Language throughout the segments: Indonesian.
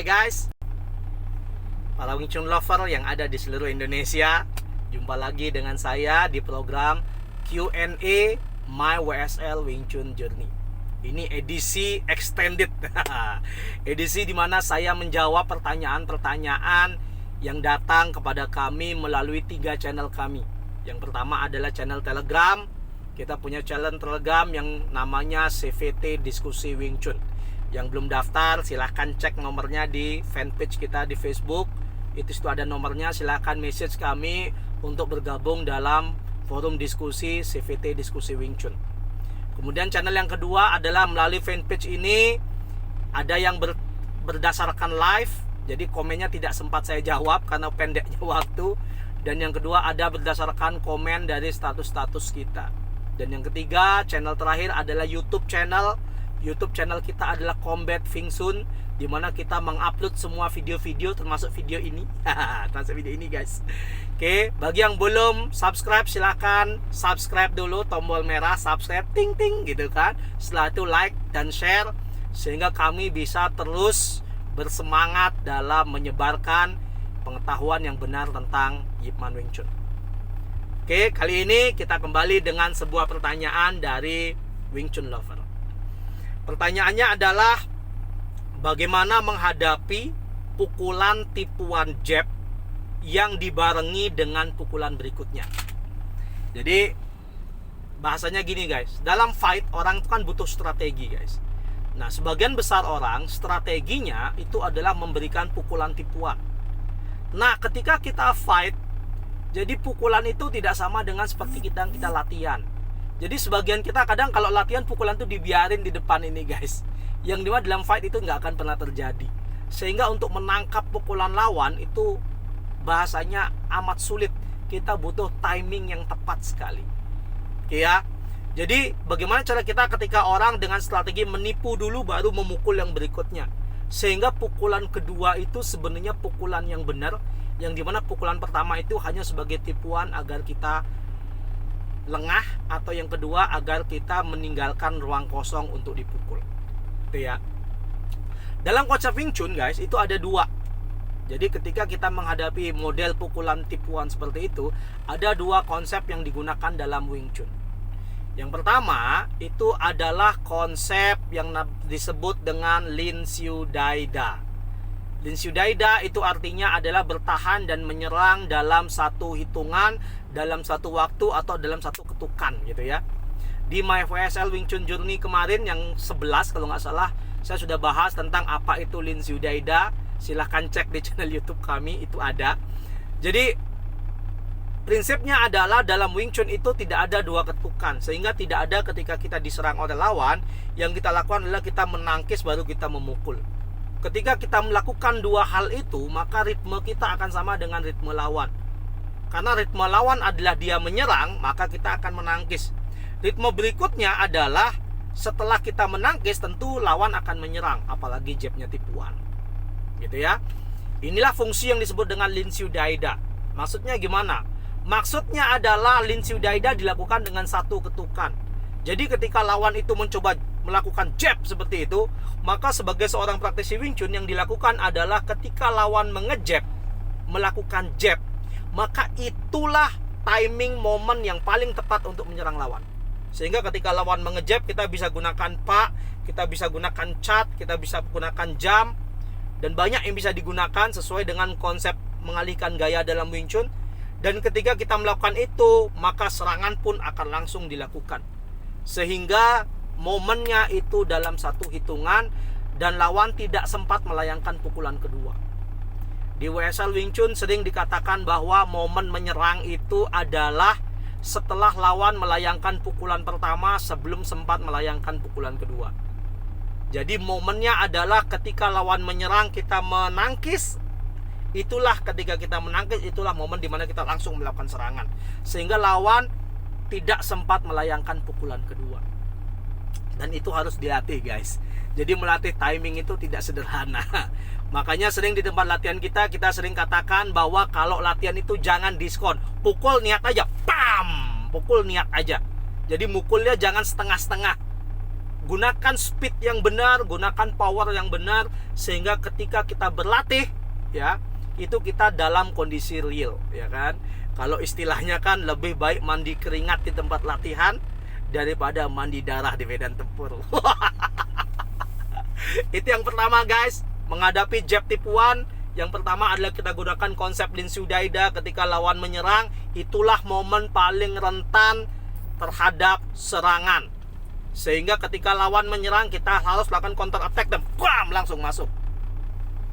Hai guys, para Wing Chun lover yang ada di seluruh Indonesia. Jumpa lagi dengan saya di program Q&A My WSL Wing Chun Journey. Ini edisi extended. Edisi dimana saya menjawab pertanyaan-pertanyaan yang datang kepada kami melalui 3 channel kami. Yang pertama adalah channel Telegram. Kita punya channel Telegram yang namanya CVT Diskusi Wing Chun. Yang belum daftar silahkan cek nomornya di fanpage kita di Facebook. Itu ada nomornya, silahkan message kami untuk bergabung dalam forum diskusi CVT Diskusi Wing Chun. Kemudian channel yang kedua adalah melalui fanpage ini ada yang berdasarkan live. Jadi komennya tidak sempat saya jawab karena pendeknya waktu. Dan yang kedua ada berdasarkan komen dari status-status kita. Dan yang ketiga, channel terakhir adalah YouTube channel. YouTube channel kita adalah Combat Wing Chun, di mana kita mengupload semua video-video termasuk video ini. Termasuk video ini guys. Oke, bagi yang belum subscribe silahkan subscribe dulu, tombol merah subscribe ting ting gitu kan. Setelah itu like dan share sehingga kami bisa terus bersemangat dalam menyebarkan pengetahuan yang benar tentang Yip Man Wing Chun. Oke, kali ini kita kembali dengan sebuah pertanyaan dari Wing Chun lover. Pertanyaannya adalah bagaimana menghadapi pukulan tipuan jab yang dibarengi dengan pukulan berikutnya. Jadi bahasanya gini guys, dalam fight orang itu kan butuh strategi guys. Nah, sebagian besar orang strateginya itu adalah memberikan pukulan tipuan. Nah, ketika kita fight, jadi pukulan itu tidak sama dengan seperti kita latihan. Jadi sebagian kita kadang kalau latihan pukulan itu dibiarin di depan ini guys. Yang dimana dalam fight itu nggak akan pernah terjadi. Sehingga untuk menangkap pukulan lawan itu bahasanya amat sulit. Kita butuh timing yang tepat sekali. Oke ya. Jadi bagaimana cara kita ketika orang dengan strategi menipu dulu baru memukul yang berikutnya. Sehingga pukulan kedua itu sebenarnya pukulan yang benar. Yang dimana pukulan pertama itu hanya sebagai tipuan agar kita lengah, atau yang kedua agar kita meninggalkan ruang kosong untuk dipukul. Itu ya. Dalam konsep Wing Chun guys, itu ada 2. Jadi ketika kita menghadapi model pukulan tipuan seperti itu, ada 2 konsep yang digunakan dalam Wing Chun. Yang pertama itu adalah konsep yang disebut dengan Lin Siu Dai Da. Lin Siu Dai Da itu artinya adalah bertahan dan menyerang dalam satu hitungan, dalam satu waktu, atau dalam satu ketukan gitu ya. Di My WSL Wing Chun Journey kemarin yang 11 kalau nggak salah, saya sudah bahas tentang apa itu Lin Siu Dai Da. Silahkan cek di channel YouTube kami, itu ada. Jadi prinsipnya adalah dalam Wing Chun itu tidak ada 2 ketukan. Sehingga tidak ada ketika kita diserang oleh lawan, yang kita lakukan adalah kita menangkis baru kita memukul. Ketika kita melakukan 2 hal itu, maka ritme kita akan sama dengan ritme lawan. Karena ritme lawan adalah dia menyerang, maka kita akan menangkis. Ritme berikutnya adalah setelah kita menangkis, tentu lawan akan menyerang, apalagi jabnya tipuan. Gitu ya. Inilah fungsi yang disebut dengan Lin Siu Dai Da. Maksudnya gimana? Maksudnya adalah Lin Siu Dai Da dilakukan dengan satu ketukan. Jadi ketika lawan itu mencoba melakukan jab seperti itu, maka sebagai seorang praktisi Wing Chun yang dilakukan adalah ketika lawan mengejab, melakukan jab, maka itulah timing momen yang paling tepat untuk menyerang lawan. Sehingga ketika lawan mengejab, kita bisa gunakan pak, kita bisa gunakan cat, kita bisa gunakan jam, dan banyak yang bisa digunakan sesuai dengan konsep mengalihkan gaya dalam Wing Chun. Dan ketika kita melakukan itu, maka serangan pun akan langsung dilakukan. Sehingga momennya itu dalam satu hitungan dan lawan tidak sempat melayangkan pukulan kedua. Di WSL Wing Chun sering dikatakan bahwa momen menyerang itu adalah setelah lawan melayangkan pukulan pertama sebelum sempat melayangkan pukulan kedua. Jadi momennya adalah ketika lawan menyerang kita menangkis. Itulah ketika kita menangkis, itulah momen dimana kita langsung melakukan serangan. Sehingga lawan tidak sempat melayangkan pukulan kedua. Dan itu harus dilatih guys. Jadi melatih timing itu tidak sederhana. Makanya sering di tempat latihan kita sering katakan bahwa kalau latihan itu jangan diskon. Pukul niat aja, pam! Pukul niat aja. Jadi mukulnya jangan setengah-setengah. gunakan speed yang benar, gunakan power yang benar, sehingga ketika kita berlatih ya, itu kita dalam kondisi real, ya kan? Kalau istilahnya kan lebih baik mandi keringat di tempat latihan daripada mandi darah di medan tempur. Itu yang pertama guys, menghadapi jab tipuan. Yang pertama adalah kita gunakan konsep Linsu Daida. Ketika lawan menyerang, itulah momen paling rentan terhadap serangan. Sehingga ketika lawan menyerang, kita harus lakukan counter attack dan bam, langsung masuk.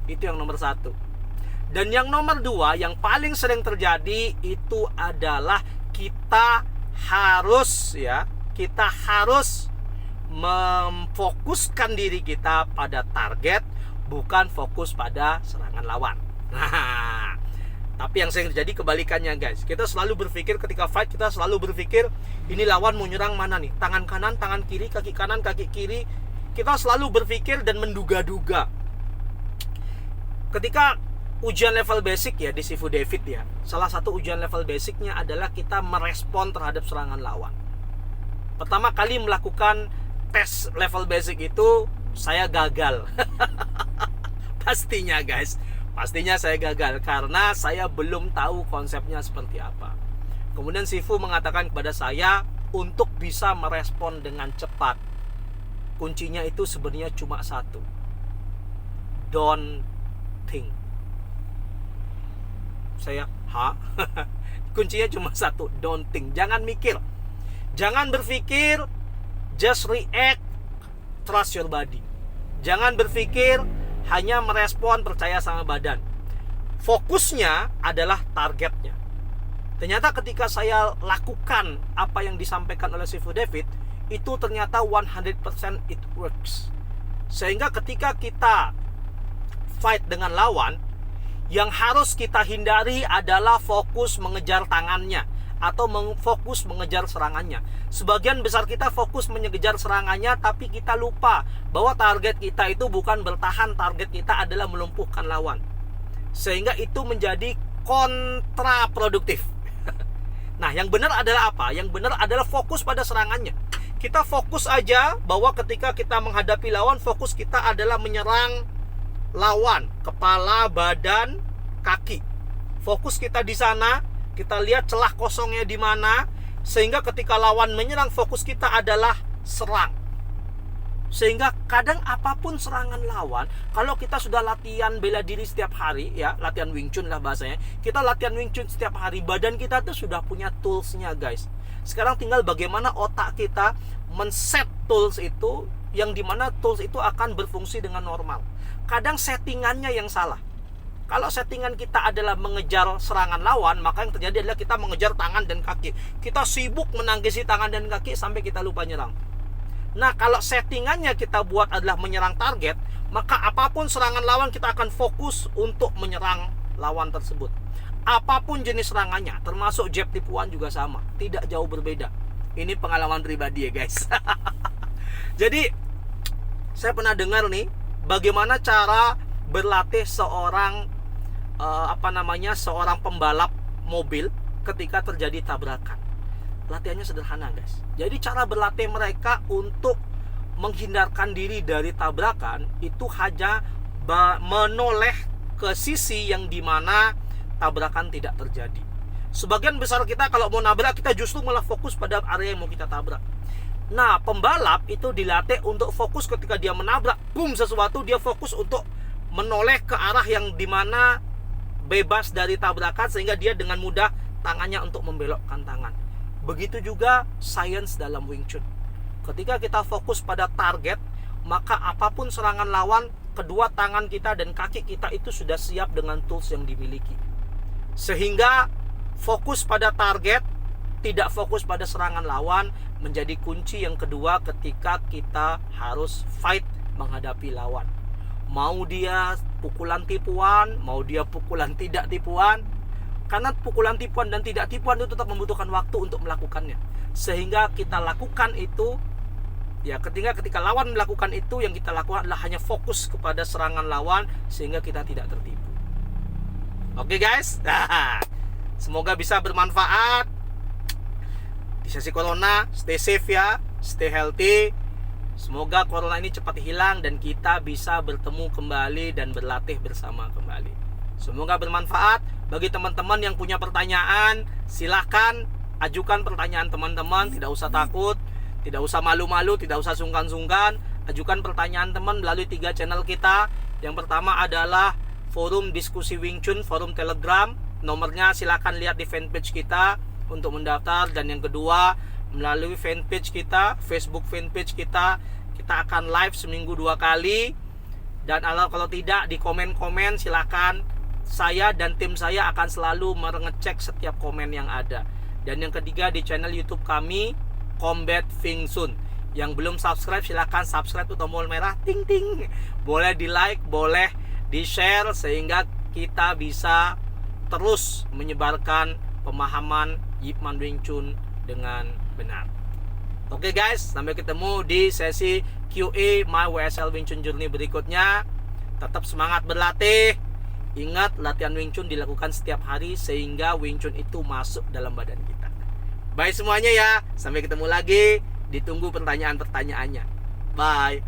Itu yang nomor satu. Dan yang nomor dua, yang paling sering terjadi, itu adalah kita harus memfokuskan diri kita pada target, bukan fokus pada serangan lawan. Nah, tapi yang sering terjadi kebalikannya guys. Kita selalu berpikir ketika fight, kita selalu berpikir ini lawan mau nyerang mana nih, tangan kanan, tangan kiri, kaki kanan, kaki kiri. Kita selalu berpikir dan menduga-duga. Ketika ujian level basic ya di Sifu David ya, salah satu ujian level basicnya adalah kita merespon terhadap serangan lawan. Pertama kali melakukan tes level basic itu saya gagal. Pastinya guys, pastinya saya gagal karena saya belum tahu konsepnya seperti apa. Kemudian Sifu mengatakan kepada saya untuk bisa merespon dengan cepat, kuncinya itu sebenarnya cuma satu: don't think. Saya, kuncinya cuma satu, don't think. Jangan mikir, jangan berpikir, just react, trust your body. Jangan berpikir, hanya merespon, percaya sama badan. Fokusnya adalah targetnya. Ternyata ketika saya lakukan apa yang disampaikan oleh Sifu David, itu ternyata 100% it works. Sehingga ketika kita fight dengan lawan, yang harus kita hindari adalah fokus mengejar tangannya atau fokus mengejar serangannya. Sebagian besar kita fokus mengejar serangannya, tapi kita lupa bahwa target kita itu bukan bertahan, target kita adalah melumpuhkan lawan. Sehingga itu menjadi kontraproduktif. Nah, yang benar adalah apa? Yang benar adalah fokus pada serangannya. Kita fokus aja bahwa ketika kita menghadapi lawan, fokus kita adalah menyerang lawan, kepala, badan, kaki. Fokus kita di sana. Kita lihat celah kosongnya di mana, sehingga ketika lawan menyerang, fokus kita adalah serang. Sehingga kadang apapun serangan lawan, kalau kita sudah latihan bela diri setiap hari ya, latihan Wing Chun lah bahasanya, kita latihan Wing Chun setiap hari, badan kita tuh sudah punya toolsnya guys. Sekarang tinggal bagaimana otak kita men-set tools itu, yang dimana tools itu akan berfungsi dengan normal. Kadang settingannya yang salah. Kalau settingan kita adalah mengejar serangan lawan, maka yang terjadi adalah kita mengejar tangan dan kaki. Kita sibuk menangkisi tangan dan kaki sampai kita lupa nyerang. Nah, kalau settingannya kita buat adalah menyerang target, maka apapun serangan lawan kita akan fokus untuk menyerang lawan tersebut. Apapun jenis serangannya, termasuk jab tipuan juga sama, tidak jauh berbeda. Ini pengalaman pribadi ya guys. Jadi saya pernah dengar nih, bagaimana cara berlatih seorang seorang pembalap mobil ketika terjadi tabrakan. Latihannya sederhana guys. Jadi cara berlatih mereka untuk menghindarkan diri dari tabrakan itu hanya menoleh ke sisi yang dimana tabrakan tidak terjadi. Sebagian besar kita kalau mau nabrak, kita justru malah fokus pada area yang mau kita tabrak. Nah, pembalap itu dilatih untuk fokus ketika dia menabrak, boom, sesuatu, dia fokus untuk menoleh ke arah yang dimana bebas dari tabrakan, sehingga dia dengan mudah tangannya untuk membelokkan tangan. Begitu juga science dalam Wing Chun. Ketika kita fokus pada target, maka apapun serangan lawan, kedua tangan kita dan kaki kita itu sudah siap dengan tools yang dimiliki. Sehingga fokus pada target, tidak fokus pada serangan lawan, menjadi kunci yang kedua ketika kita harus fight menghadapi lawan. Mau dia pukulan tipuan, mau dia pukulan tidak tipuan, karena pukulan tipuan dan tidak tipuan itu tetap membutuhkan waktu untuk melakukannya. Sehingga kita lakukan itu ya, ketika lawan melakukan itu, yang kita lakukan adalah hanya fokus kepada serangan lawan sehingga kita tidak tertipu. Oke guys, semoga bisa bermanfaat di sesi corona. Stay safe ya, stay healthy. Semoga corona ini cepat hilang dan kita bisa bertemu kembali dan berlatih bersama kembali. Semoga bermanfaat. Bagi teman-teman yang punya pertanyaan, silahkan ajukan pertanyaan teman-teman. Tidak usah takut, tidak usah malu-malu, tidak usah sungkan-sungkan. Ajukan pertanyaan teman melalui 3 channel kita. Yang pertama adalah forum diskusi Wing Chun, forum Telegram. Nomornya silahkan lihat di fanpage kita untuk mendaftar. Dan yang kedua, melalui fanpage kita, Facebook fanpage kita akan live seminggu 2 kali. Dan kalau tidak, di komen-komen silahkan. Saya dan tim saya akan selalu mengecek setiap komen yang ada. Dan yang ketiga, di channel YouTube kami, Combat Wing Chun. Yang belum subscribe silahkan subscribe tuh tombol merah ting ting. Boleh di like, boleh di share, sehingga kita bisa terus menyebarkan pemahaman Yip Man Wing Chun dengan benar. Oke guys, sampai ketemu di sesi QA My WSL Wing Chun Journey berikutnya. Tetap semangat berlatih. Ingat, latihan Wing Chun dilakukan setiap hari sehingga Wing Chun itu masuk dalam badan kita. Bye semuanya ya, sampai ketemu lagi. Ditunggu pertanyaan-pertanyaannya. Bye.